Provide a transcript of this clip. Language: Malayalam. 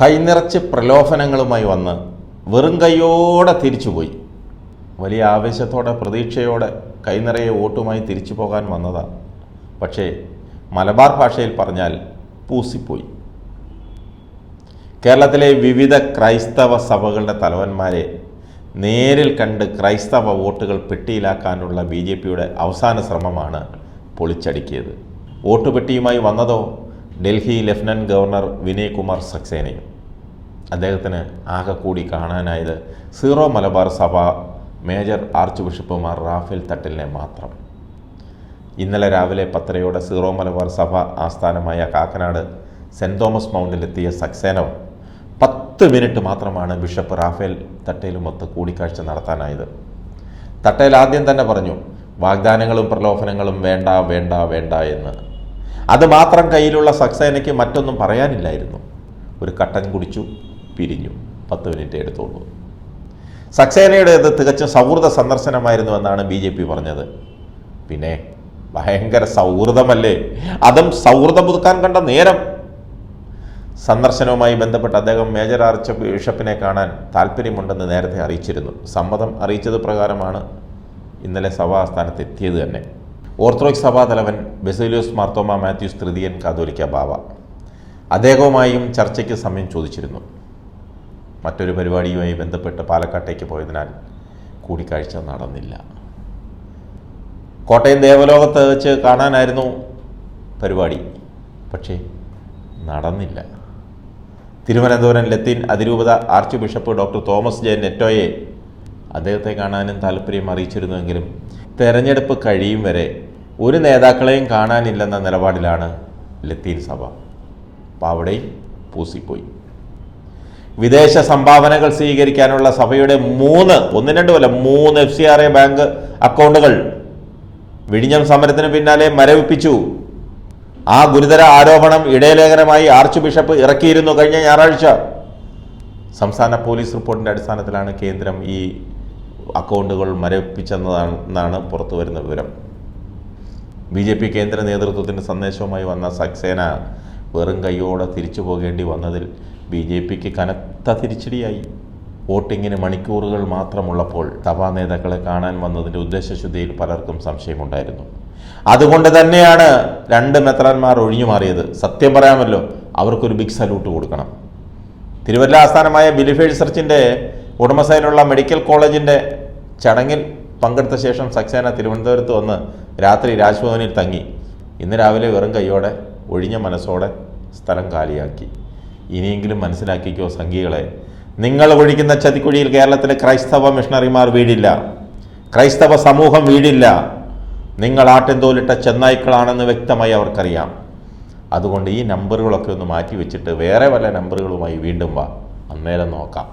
കൈനിറച്ച് പ്രലോഭനങ്ങളുമായി വന്ന് വെറും കൈയോടെ തിരിച്ചുപോയി. വലിയ ആവേശത്തോടെ പ്രതീക്ഷയോടെ കൈനിറയെ വോട്ടുമായി തിരിച്ചു പോകാൻ വന്നതാണ്. പക്ഷേ മലബാർ ഭാഷയിൽ പറഞ്ഞാൽ പൂസിപ്പോയി. കേരളത്തിലെ വിവിധ ക്രൈസ്തവ സഭകളുടെ തലവന്മാരെ നേരിൽ കണ്ട് ക്രൈസ്തവ വോട്ടുകൾ പെട്ടിയിലാക്കാനുള്ള BJPയുടെ അവസാന ശ്രമമാണ് പൊളിച്ചടുക്കിയത്. വോട്ട് പെട്ടിയുമായി വന്നതോ ഡൽഹി ലഫ്റ്റനന്റ് ഗവർണർ വിനയ് കുമാർ സക്സേനയും. അദ്ദേഹത്തിന് ആകെ കൂടി കാണാനായത് സീറോ മലബാർ സഭ മേജർ ആർച്ച് ബിഷപ്പുമാർ റാഫേൽ തട്ടിലിനെ മാത്രം. ഇന്നലെ രാവിലെ 10:30 സീറോ മലബാർ സഭ ആസ്ഥാനമായ കാക്കനാട് സെൻറ് തോമസ് മൗണ്ടിലെത്തിയ സക്സേന 10 മിനിറ്റ് മാത്രമാണ് ബിഷപ്പ് റാഫേൽ തട്ടേലുമൊത്ത് കൂടിക്കാഴ്ച നടത്താനായത്. തട്ടേൽ ആദ്യം തന്നെ പറഞ്ഞു, വാഗ്ദാനങ്ങളും പ്രലോഭനങ്ങളും വേണ്ട വേണ്ട വേണ്ട എന്ന്. അത് മാത്രം കയ്യിലുള്ള സക്സേനയ്ക്ക് മറ്റൊന്നും പറയാനില്ലായിരുന്നു. ഒരു കട്ടൻ കുടിച്ചു, പിരിഞ്ഞു. 10 മിനിറ്റ് എടുത്തോളൂ. സക്സേനയുടേത് തികച്ചും സൗഹൃദ സന്ദർശനമായിരുന്നുവെന്നാണ് BJP പറഞ്ഞത്. പിന്നെ ഭയങ്കര സൗഹൃദമല്ലേ, അതും സൗഹൃദം പുതുക്കാൻ കണ്ട നേരം. സന്ദർശനവുമായി ബന്ധപ്പെട്ട് അദ്ദേഹം മേജർ ആർച്ച് ബിഷപ്പിനെ കാണാൻ താല്പര്യമുണ്ടെന്ന് നേരത്തെ അറിയിച്ചിരുന്നു. സമ്മതം അറിയിച്ചത് പ്രകാരമാണ് ഇന്നലെ സഭാ ആസ്ഥാനത്ത് എത്തിയത് തന്നെ. ഓർത്തഡോക്സ് സഭാ തലവൻ ബസേലിയോസ് മാർത്തോമ മാത്യൂസ് തൃതീയൻ കാതോലിക്ക ബാവ അദ്ദേഹവുമായും ചർച്ചയ്ക്ക് സമയം ചോദിച്ചിരുന്നു. മറ്റൊരു പരിപാടിയുമായി ബന്ധപ്പെട്ട് പാലക്കാട്ടേക്ക് പോയതിനാൽ കൂടിക്കാഴ്ച നടന്നില്ല. കോട്ടയം ദേവലോകത്ത് വെച്ച് കാണാനായിരുന്നു പരിപാടി, പക്ഷേ നടന്നില്ല. തിരുവനന്തപുരം ലത്തീൻ അതിരൂപത archbishop doctor Thomas J നെറ്റോയെ അദ്ദേഹത്തെ കാണാനും താല്പര്യം അറിയിച്ചിരുന്നുവെങ്കിലും തെരഞ്ഞെടുപ്പ് കഴിയും വരെ ഒരു നേതാക്കളെയും കാണാനില്ലെന്ന നിലപാടിലാണ് ലത്തീൻ സഭ. അപ്പോൾ അവിടെയും പൂസിപ്പോയി. വിദേശ സംഭാവനകൾ സ്വീകരിക്കാനുള്ള സഭയുടെ 3 FCRA ബാങ്ക് അക്കൗണ്ടുകൾ വിഴിഞ്ഞം സമരത്തിന് പിന്നാലെ മരവിപ്പിച്ചു. ആ ഗുരുതര ആരോപണം ഇടയലേഖനമായി ആർച്ച് ബിഷപ്പ് ഇറക്കിയിരുന്നു കഴിഞ്ഞ ഞായറാഴ്ച. സംസ്ഥാന പോലീസ് റിപ്പോർട്ടിൻ്റെ അടിസ്ഥാനത്തിലാണ് കേന്ദ്രം ഈ അക്കൗണ്ടുകൾ മരവിപ്പിച്ചെന്നാണ് പുറത്തു വരുന്ന വിവരം. BJP കേന്ദ്ര നേതൃത്വത്തിൻ്റെ സന്ദേശവുമായി വന്ന സക്സേന വെറും കൈയോടെ തിരിച്ചു പോകേണ്ടി വന്നതിൽ BJPക്ക് കനത്ത തിരിച്ചടിയായി. വോട്ടിങ്ങിന് മണിക്കൂറുകൾ മാത്രമുള്ളപ്പോൾ സഭാ നേതാക്കളെ കാണാൻ വന്നതിൻ്റെ ഉദ്ദേശശുദ്ധിയിൽ പലർക്കും സംശയമുണ്ടായിരുന്നു. അതുകൊണ്ട് തന്നെയാണ് 2 മെത്രാന്മാർ ഒഴിഞ്ഞു മാറിയത്. സത്യം പറയാമല്ലോ, അവർക്കൊരു ബിഗ് സല്യൂട്ട് കൊടുക്കണം. തിരുവല്ല ആസ്ഥാനമായ ബിലീഫേഴ്സ് ചർച്ചിൻ്റെ ഉടമസ്ഥയിലുള്ള മെഡിക്കൽ കോളേജിൻ്റെ ചടങ്ങിൽ പങ്കെടുത്ത ശേഷം സക്സേന തിരുവനന്തപുരത്ത് വന്ന് രാത്രി രാജ്ഭവനിൽ തങ്ങി. ഇന്ന് രാവിലെ വെറും കൈയോടെ ഒഴിഞ്ഞ മനസ്സോടെ സ്ഥലം കാലിയാക്കി. ഇനിയെങ്കിലും മനസ്സിലാക്കിക്കോ സംഘികളെ, നിങ്ങൾ ഒഴിക്കുന്ന ചതിക്കുഴിയിൽ കേരളത്തിലെ ക്രൈസ്തവ മിഷണറിമാർ വീടില്ല, ക്രൈസ്തവ സമൂഹം വീടില്ല. നിങ്ങൾ ആട്ടിൻതോലിട്ട ചെന്നായ്ക്കളാണെന്ന് വ്യക്തമായി അവർക്കറിയാം. അതുകൊണ്ട് ഈ നമ്പറുകളൊക്കെ ഒന്ന് മാറ്റി വെച്ചിട്ട് വേറെ വല്ല നമ്പറുകളുമായി വീണ്ടും വാ, അന്നേരം നോക്കാം.